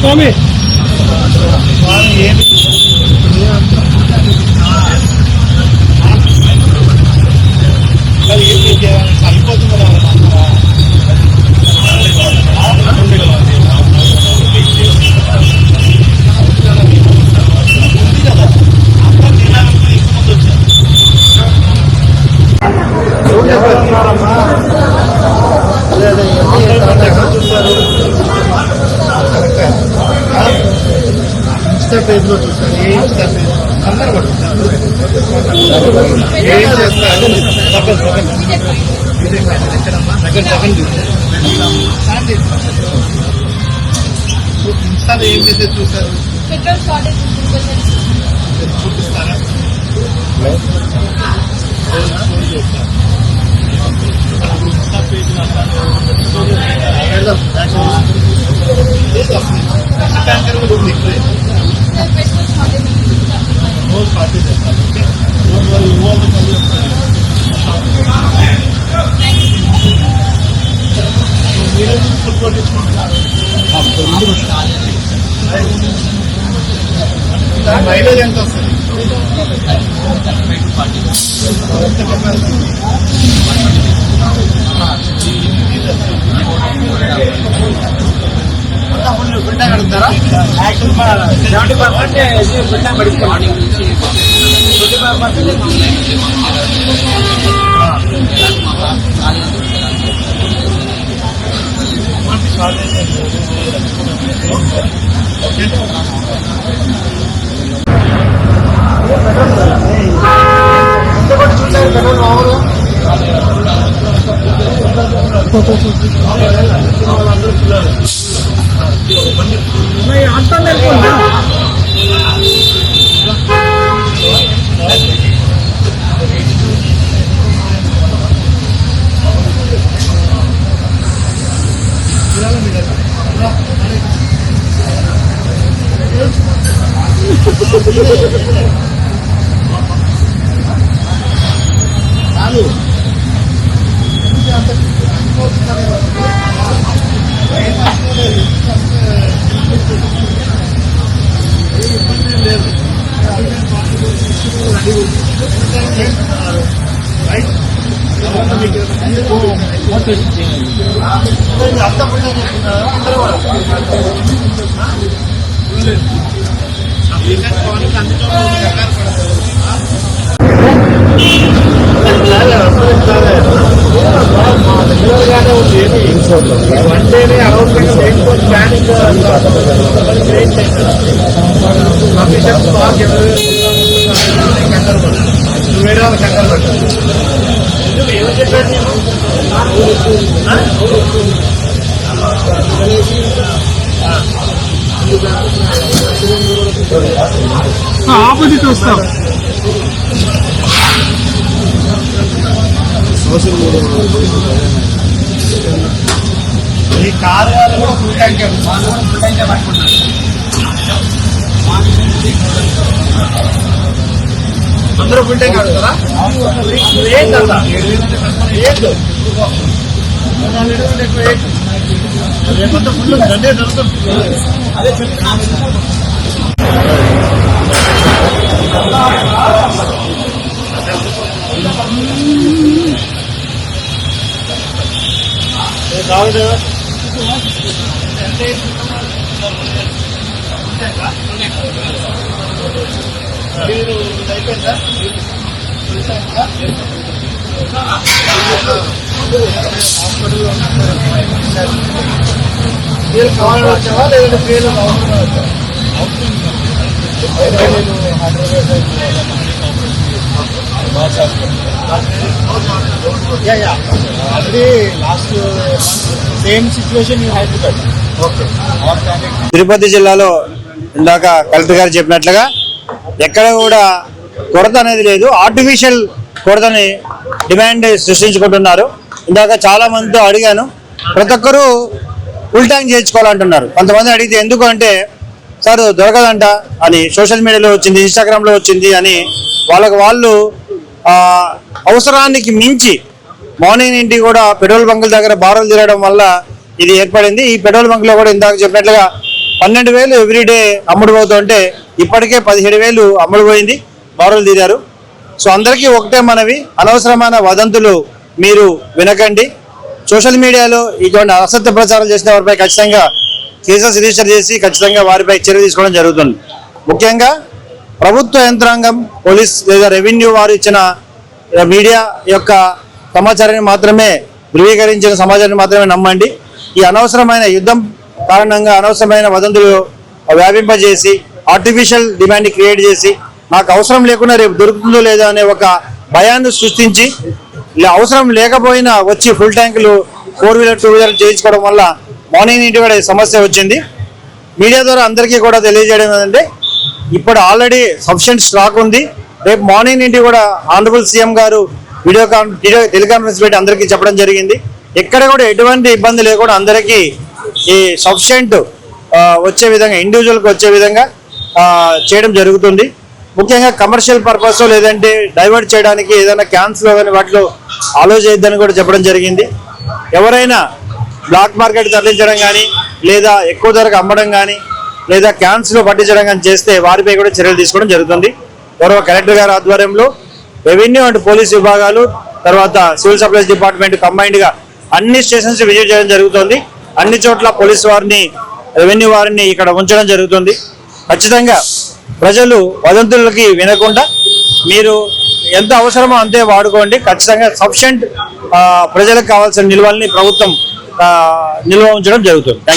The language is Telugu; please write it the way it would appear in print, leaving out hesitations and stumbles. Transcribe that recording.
స్వామి ఏం మెసేజ్ చూస్తారు చూపిస్తారా ట్యాంకర్ కూడా ఉంది రోజు పార్టీ చేస్తారు ఫుట్బాల్ తీసుకుంటున్నారు మైలేజ్ ఎంత వస్తుంది బిల్డింగ్ అడుగుతారా 70% బిల్డింగ్ పడిపోయింది 1 day around planning ఆపోజిట్ వస్తాం ఈ కార్యాలయం కూడా ఫుల్ ట్యాంకర్ పట్టుకుంటారు అందరూ ఫుల్ ట్యాంక్ ఆడుతారా ఏం కదా రేపంతా ఫుల్ గంటే దొరుకుతుంది అదే కాదు అయిపోయిందా హాస్పిటల్లో మీరు కావాలని వచ్చావా లేదంటే ఫ్రీలో అవసరం వచ్చావా తిరుపతి జిల్లాలో ఇందాక కలెక్టర్ గారు చెప్పినట్లుగా ఎక్కడ కూడా కొరత అనేది లేదు. ఆర్టిఫిషియల్ కొరతని డిమాండ్ సృష్టించుకుంటున్నారు. ఇందాక చాలా మందితో అడిగాను, ప్రతి ఒక్కరూ ఫుల్ ట్యాంక్ చేయించుకోవాలంటున్నారు. కొంతమంది అడిగితే ఎందుకు అంటే సార్ దొరకదంట అని సోషల్ మీడియాలో వచ్చింది, ఇన్స్టాగ్రామ్లో వచ్చింది అని వాళ్ళు అవసరానికి మించి మార్నింగ్ నుండి కూడా పెట్రోల్ బంకుల దగ్గర బారులు తిరగడం వల్ల ఇది ఏర్పడింది. ఈ పెట్రోల్ బంక్ లో కూడా ఇందాక చెప్పినట్లుగా 12,000 ఎవ్రీడే అమ్ముడు పోతుంటే ఇప్పటికే 17,000 అమ్ముడు పోయింది, బారులు తీరారు. సో అందరికీ ఒకటే మనవి, అనవసరమైన వదంతులు మీరు వినకండి. సోషల్ మీడియాలో ఇటువంటి అసత్య ప్రచారం చేసిన వారిపై ఖచ్చితంగా కేసెస్ రిజిస్టర్ చేసి ఖచ్చితంగా వారిపై చర్య తీసుకోవడం జరుగుతుంది. ముఖ్యంగా ప్రభుత్వ యంత్రాంగం, పోలీస్ లేదా రెవెన్యూ వారు ఇచ్చిన మీడియా యొక్క సమాచారాన్ని మాత్రమే, ధృవీకరించిన సమాచారాన్ని మాత్రమే నమ్మండి. ఈ అనవసరమైన యుద్ధం కారణంగా అనవసరమైన వదంతులు వ్యాపింపజేసి ఆర్టిఫిషియల్ డిమాండ్ క్రియేట్ చేసి నాకు అవసరం లేకుండా రేపు దొరుకుతుందో లేదో అనే ఒక భయాన్ని సృష్టించి అవసరం లేకపోయినా వచ్చి ఫుల్ ట్యాంకులు 4-వీలర్ 2-వీలర్ చేయించుకోవడం వల్ల మార్నింగ్ నుండి కూడా సమస్య వచ్చింది. మీడియా ద్వారా అందరికీ కూడా తెలియజేయడం ఏంటంటే ఇప్పుడు ఆల్రెడీ సఫిషియెంట్ స్టాక్ ఉంది. రేపు మార్నింగ్ నుండి కూడా ఆనరబుల్ సీఎం గారు టెలికాన్ఫరెన్స్ పెట్టి అందరికీ చెప్పడం జరిగింది. ఎక్కడ కూడా ఎటువంటి ఇబ్బంది లేకుండా అందరికీ ఈ సఫిషియెంట్ వచ్చే విధంగా, ఇండివిజువల్కి వచ్చే విధంగా చేయడం జరుగుతుంది. ముఖ్యంగా కమర్షియల్ పర్పస్ లేదంటే డైవర్ట్ చేయడానికి ఏదైనా క్యాన్స్లో కానీ వాటిలో ఆలోచించద్దని కూడా చెప్పడం జరిగింది. ఎవరైనా బ్లాక్ మార్కెట్ తరలించడం కానీ లేదా ఎక్కువ ధరకు అమ్మడం కానీ లేదా క్యాన్స్లో పట్టించడం కానీ చేస్తే వారిపై కూడా చర్యలు తీసుకోవడం జరుగుతుంది. గౌరవ కలెక్టర్ గారి ఆధ్వర్యంలో రెవెన్యూ అండ్ పోలీస్ విభాగాలు, తర్వాత సివిల్ సప్లైస్ డిపార్ట్మెంట్ కంబైన్డ్గా అన్ని స్టేషన్స్ విజిట్ చేయడం జరుగుతుంది. అన్ని చోట్ల పోలీసు వారిని, రెవెన్యూ వారిని ఇక్కడ ఉంచడం జరుగుతుంది. ఖచ్చితంగా ప్రజలు వదంతులకి వినకుండా మీరు ఎంత అవసరమో అంతే వాడుకోండి. ఖచ్చితంగా సఫిషియెంట్ ప్రజలకు కావాల్సిన నిల్వల్ని ప్రభుత్వం నిల్వ ఉంచడం జరుగుతుంది. Thank you.